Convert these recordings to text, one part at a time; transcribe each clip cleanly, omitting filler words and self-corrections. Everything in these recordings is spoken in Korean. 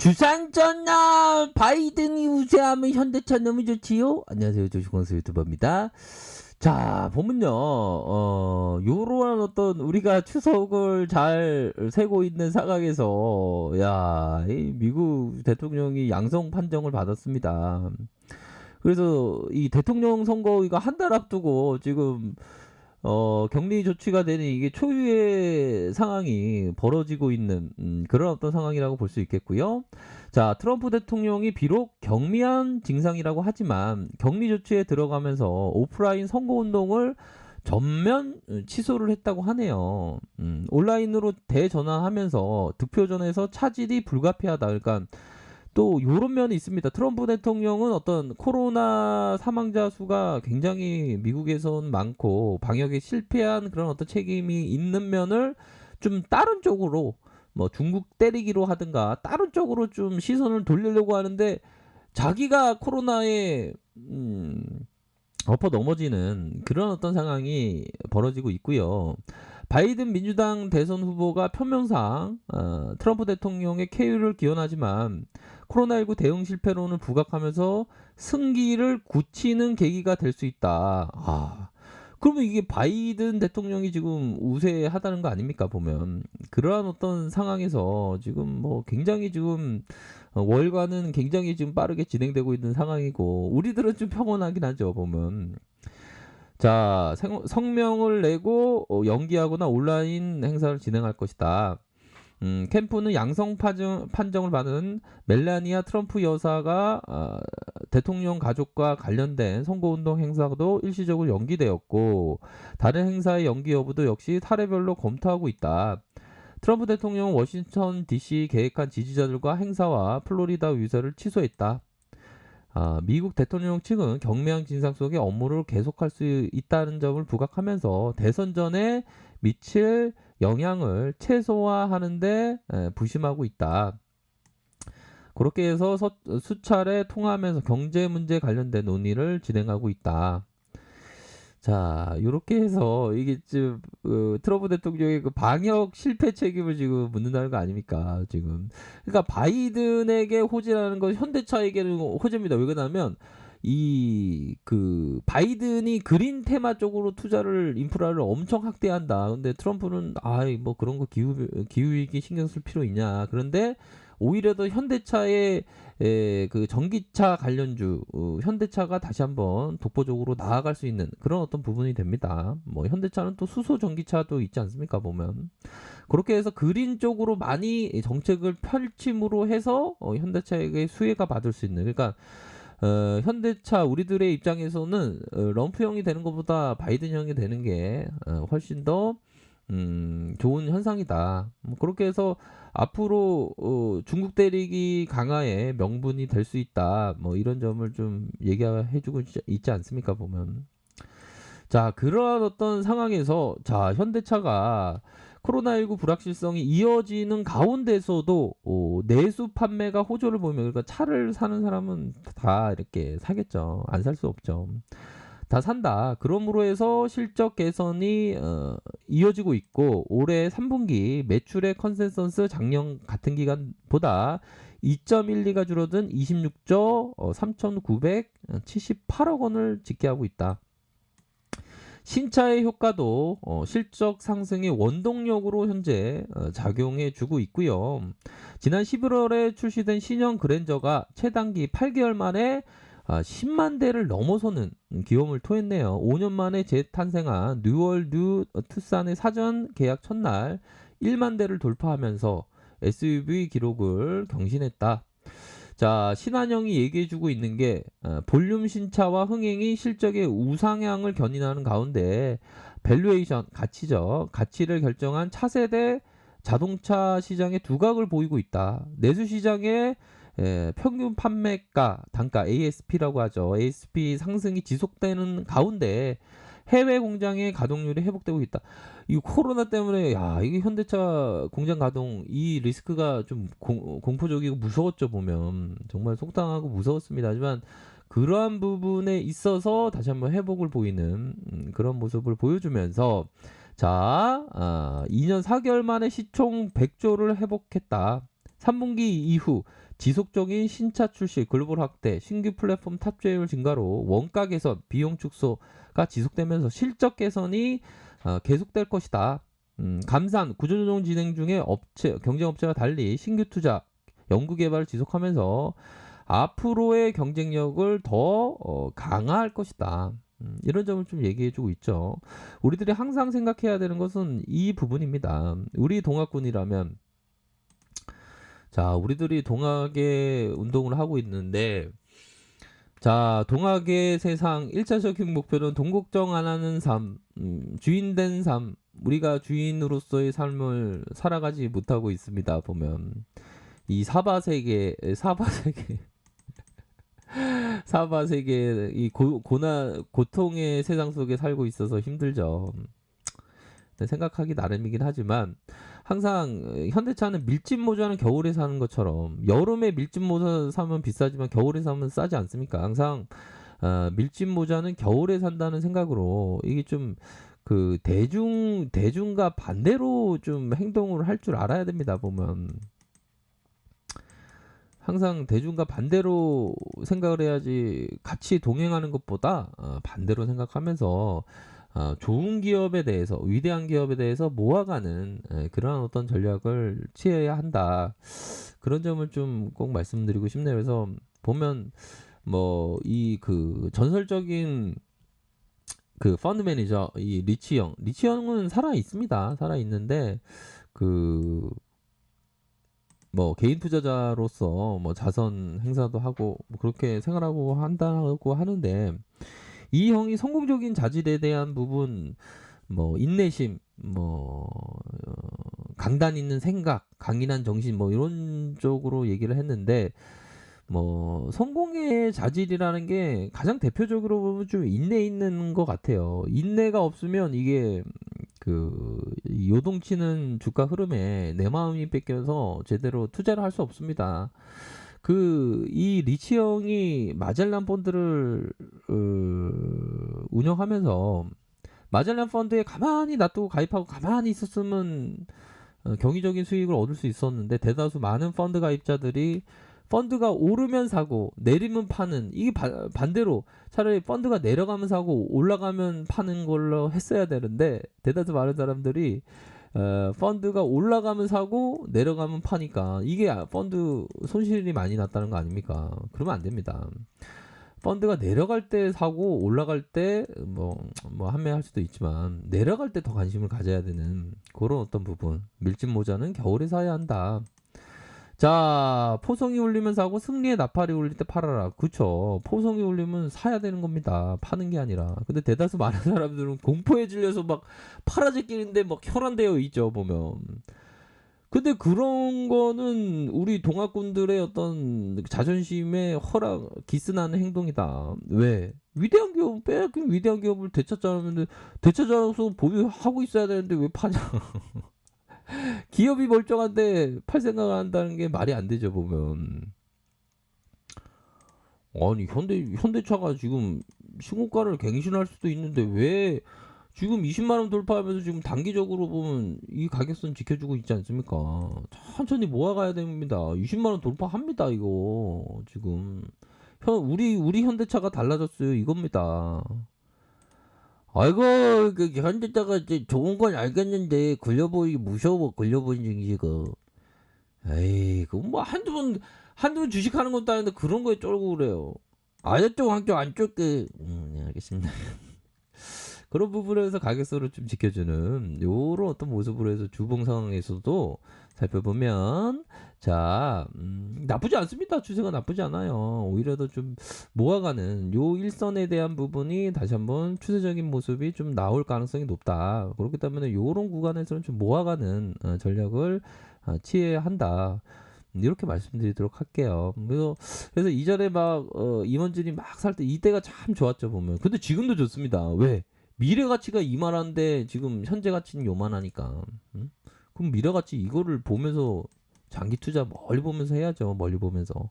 주상전날 바이든이 우세하면 현대차 너무 좋지요? 안녕하세요. 조시광수 유튜버입니다. 자, 보면요. 요러한 어떤 우리가 추석을 잘 세고 있는 상황에서 야, 이 미국 대통령이 양성 판정을 받았습니다. 그래서 이 대통령 선거 이거 한 달 앞두고 지금 격리 조치가 되는 이게 초유의 상황이 벌어지고 있는 그런 어떤 상황이라고 볼 수 있겠고요. 자, 트럼프 대통령이 비록 경미한 증상이라고 하지만 격리 조치에 들어가면서 오프라인 선거 운동을 전면 취소를 했다고 하네요. 온라인으로 대전환하면서 득표전에서 차질이 불가피하다. 그러니까 또 요런 면이 있습니다. 트럼프 대통령은 어떤 코로나 사망자 수가 굉장히 미국에선 많고 방역에 실패한 그런 어떤 책임이 있는 면을 좀 다른 쪽으로 뭐 중국 때리기로 하든가 다른 쪽으로 좀 시선을 돌리려고 하는데 자기가 코로나에 엎어 넘어지는 그런 어떤 상황이 벌어지고 있고요. 바이든 민주당 대선 후보가 표면상 트럼프 대통령의 쾌유를 기원하지만 코로나19 대응 실패론을 부각하면서 승기를 굳히는 계기가 될 수 있다. 그러면 이게 바이든 대통령이 지금 우세하다는 거 아닙니까 보면. 그러한 어떤 상황에서 지금 뭐 굉장히 지금 월과는 굉장히 지금 빠르게 진행되고 있는 상황이고 우리들은 좀 평온하긴 하죠 보면. 자, 성명을 내고 연기하거나 온라인 행사를 진행할 것이다. 캠프는 양성 판정을 받은 멜라니아 트럼프 여사가 대통령 가족과 관련된 선거운동 행사도 일시적으로 연기되었고 다른 행사의 연기 여부도 역시 사례별로 검토하고 있다. 트럼프 대통령은 워싱턴 DC 계획한 지지자들과 행사와 플로리다 위세를 취소했다. 미국 대통령 측은 경미한 진상 속에 업무를 계속할 수 있다는 점을 부각하면서 대선 전에 미칠 영향을 최소화하는 데 부심하고 있다. 그렇게 해서 수차례 통화하면서 경제 문제 관련된 논의를 진행하고 있다. 자, 요렇게 해서 이게 지금 트럼프 대통령의 그 방역 실패 책임을 지금 묻는다는 거 아닙니까, 지금. 그러니까 바이든에게 호재라는 건 현대차에게는 호재입니다. 왜 그러냐면 이 그 바이든이 그린 테마 쪽으로 투자를 인프라를 엄청 확대한다. 근데 트럼프는 아이 뭐 그런 거 기후 위기 신경 쓸 필요 있냐. 그런데 오히려 더 현대차의 그 전기차 관련주 현대차가 다시 한번 독보적으로 나아갈 수 있는 그런 어떤 부분이 됩니다. 뭐 현대차는 또 수소 전기차도 있지 않습니까 보면. 그렇게 해서 그린 쪽으로 많이 정책을 펼침으로 해서 현대차에게 수혜가 받을 수 있는, 그러니까 현대차 우리들의 입장에서는 럼프형이 되는 것보다 바이든형이 되는 게 훨씬 더 좋은 현상이다. 뭐 그렇게 해서 앞으로 중국 대륙이 강화의 명분이 될 수 있다. 뭐 이런 점을 좀 얘기해주고 있지 않습니까 보면. 자, 그러한 어떤 상황에서 자 현대차가 코로나19 불확실성이 이어지는 가운데서도 내수 판매가 호조를 보이면, 그러니까 차를 사는 사람은 다 이렇게 사겠죠. 안 살 수 없죠. 다 산다. 그러므로 해서 실적 개선이 이어지고 있고 올해 3분기 매출의 컨센서스 작년 같은 기간보다 2.12가 줄어든 26조 3,978억 원을 집계하고 있다. 신차의 효과도 실적 상승의 원동력으로 현재 작용해 주고 있고요. 지난 11월에 출시된 신형 그랜저가 최단기 8개월 만에 10만 대를 넘어서는 기염을 토했네요. 5년 만에 재탄생한 뉴월 뉴 투싼의 사전 계약 첫날 1만 대를 돌파하면서 SUV 기록을 경신했다. 자, 신한영이 얘기해주고 있는 게 볼륨 신차와 흥행이 실적의 우상향을 견인하는 가운데 밸류에이션, 가치죠. 가치를 결정한 차세대 자동차 시장의 두각을 보이고 있다. 내수 시장의 평균 판매가, 단가 ASP라고 하죠. ASP 상승이 지속되는 가운데 해외 공장의 가동률이 회복되고 있다. 이 코로나 때문에 야 이게 현대차 공장 가동 이 리스크가 좀 공포적이고 무서웠죠 보면. 정말 속상하고 무서웠습니다. 하지만 그러한 부분에 있어서 다시 한번 회복을 보이는 그런 모습을 보여주면서 자 2년 4개월 만에 시총 100조를 회복했다. 3분기 이후 지속적인 신차 출시, 글로벌 확대, 신규 플랫폼 탑재율 증가로 원가 개선, 비용 축소가 지속되면서 실적 개선이 계속될 것이다. 감산, 구조조정 진행 중에 경쟁 업체와 달리 신규 투자, 연구 개발을 지속하면서 앞으로의 경쟁력을 더 강화할 것이다. 이런 점을 좀 얘기해주고 있죠. 우리들이 항상 생각해야 되는 것은 이 부분입니다. 우리 동학군이라면, 자, 우리들이 동학의 운동을 하고 있는데, 자, 동학의 세상 1차적인 목표는 돈 걱정 안 하는 삶, 주인된 삶, 우리가 주인으로서의 삶을 살아가지 못하고 있습니다. 보면 이 사바세계 이 고통의 세상 속에 살고 있어서 힘들죠. 생각하기 나름이긴 하지만 항상 현대차는 밀짚 모자는 겨울에 사는 것처럼 여름에 밀짚 모자 사면 비싸지만 겨울에 사면 싸지 않습니까? 항상 밀짚 모자는 겨울에 산다는 생각으로 이게 좀 그 대중과 반대로 좀 행동을 할 줄 알아야 됩니다. 보면 항상 대중과 반대로 생각을 해야지, 같이 동행하는 것보다 반대로 생각하면서 좋은 기업에 대해서, 위대한 기업에 대해서 모아가는 그런 어떤 전략을 취해야 한다. 그런 점을 좀 꼭 말씀드리고 싶네요. 그래서 보면 뭐 이 그 전설적인 그 펀드 매니저 이 리치형은 살아 있습니다. 살아 있는데 그 뭐 개인 투자자로서 뭐 자선 행사도 하고 뭐 그렇게 생활하고 한다고 하는데, 이 형이 성공적인 자질에 대한 부분, 뭐 인내심, 뭐 강단 있는 생각, 강인한 정신, 뭐 이런 쪽으로 얘기를 했는데, 뭐 성공의 자질이라는 게 가장 대표적으로 보면 좀 인내 있는 것 같아요. 인내가 없으면 이게 그 요동치는 주가 흐름에 내 마음이 뺏겨서 제대로 투자를 할 수 없습니다. 그 이 리치 형이 마젤란 펀드를 운영하면서 마젤란 펀드에 가만히 놔두고 가입하고 가만히 있었으면 경이적인 수익을 얻을 수 있었는데, 대다수 많은 펀드 가입자들이 펀드가 오르면 사고 내리면 파는, 이게 반대로 차라리 펀드가 내려가면 사고 올라가면 파는 걸로 했어야 되는데, 대다수 많은 사람들이 펀드가 올라가면 사고 내려가면 파니까 이게 펀드 손실이 많이 났다는 거 아닙니까? 그러면 안 됩니다. 펀드가 내려갈 때 사고 올라갈 때 뭐 판매할 수도 있지만, 내려갈 때 더 관심을 가져야 되는 그런 어떤 부분, 밀짚 모자는 겨울에 사야 한다. 자, 포성이 울리면 사고 승리의 나팔이 울릴 때 팔아라. 그쵸? 포성이 울리면 사야 되는 겁니다. 파는 게 아니라. 근데 대다수 많은 사람들은 공포에 질려서 막 팔아제끼는데 막 혈안되어 있죠, 보면. 근데 그런 거는 우리 동학군들의 어떤 자존심에 기스나는 행동이다. 왜? 위대한 기업, 빼앗긴 위대한 기업을 되찾자는데, 되찾아서 보유하고 있어야 되는데 왜 파냐? 기업이 멀쩡한데 팔 생각을 한다는 게 말이 안 되죠, 보면. 아니, 현대차가 지금 신고가를 갱신할 수도 있는데 왜 지금 20만 원 돌파하면서 지금 단기적으로 보면 이 가격선 지켜주고 있지 않습니까? 천천히 모아가야 됩니다. 20만 원 돌파합니다, 이거. 지금 우리 현대차가 달라졌어요, 이겁니다. 아이고, 그 현대차가 이제 좋은 건 알겠는데 걸려보이 무서워, 걸려보인 증시가. 에이, 그 뭐 한두 번 주식하는 것도 아닌데 그런 거에 쫄고 그래요. 아저쪽 한쪽 안쪽 네, 알겠습니다. 그런 부분에서 가격선을 좀 지켜주는 요런 어떤 모습으로 해서 주봉 상황에서도 살펴보면, 자, 나쁘지 않습니다. 추세가 나쁘지 않아요. 오히려 더 좀 모아가는 요 일선에 대한 부분이 다시 한번 추세적인 모습이 좀 나올 가능성이 높다. 그렇기 때문에 요런 구간에서는 좀 모아가는 전략을 취해야 한다. 이렇게 말씀드리도록 할게요. 그래서 이전에 막 임원진이 막 살 때 이때가 참 좋았죠, 보면. 근데 지금도 좋습니다. 왜? 미래 가치가 이만한데 지금 현재 가치는 요만하니까. 그럼 미래 가치 이거를 보면서 장기 투자 멀리 보면서 해야죠. 멀리 보면서.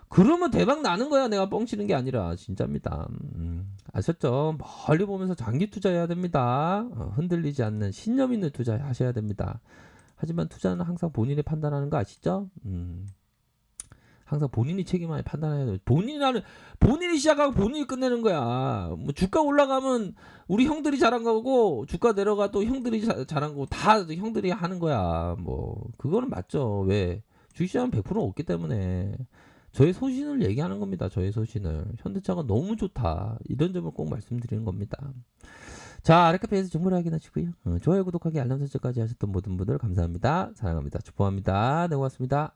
그러면 대박 나는 거야. 내가 뻥치는 게 아니라 진짜입니다. 아셨죠? 멀리 보면서 장기 투자해야 됩니다. 흔들리지 않는 신념 있는 투자 하셔야 됩니다. 하지만 투자는 항상 본인이 판단하는 거 아시죠? 항상 본인이 책임을 판단해야 돼. 본인이 시작하고 본인이 끝내는 거야. 뭐 주가 올라가면 우리 형들이 잘한 거고 주가 내려가도 형들이 잘한 거고 다 형들이 하는 거야. 뭐 그거는 맞죠. 왜? 주식시장은 100% 없기 때문에 저의 소신을 얘기하는 겁니다. 저의 소신을. 현대차가 너무 좋다. 이런 점을 꼭 말씀드리는 겁니다. 자, 아랫카페에서 정보를 확인하시고요. 좋아요, 구독하기, 알람 설정까지 하셨던 모든 분들 감사합니다. 사랑합니다. 축복합니다. 네, 고맙습니다.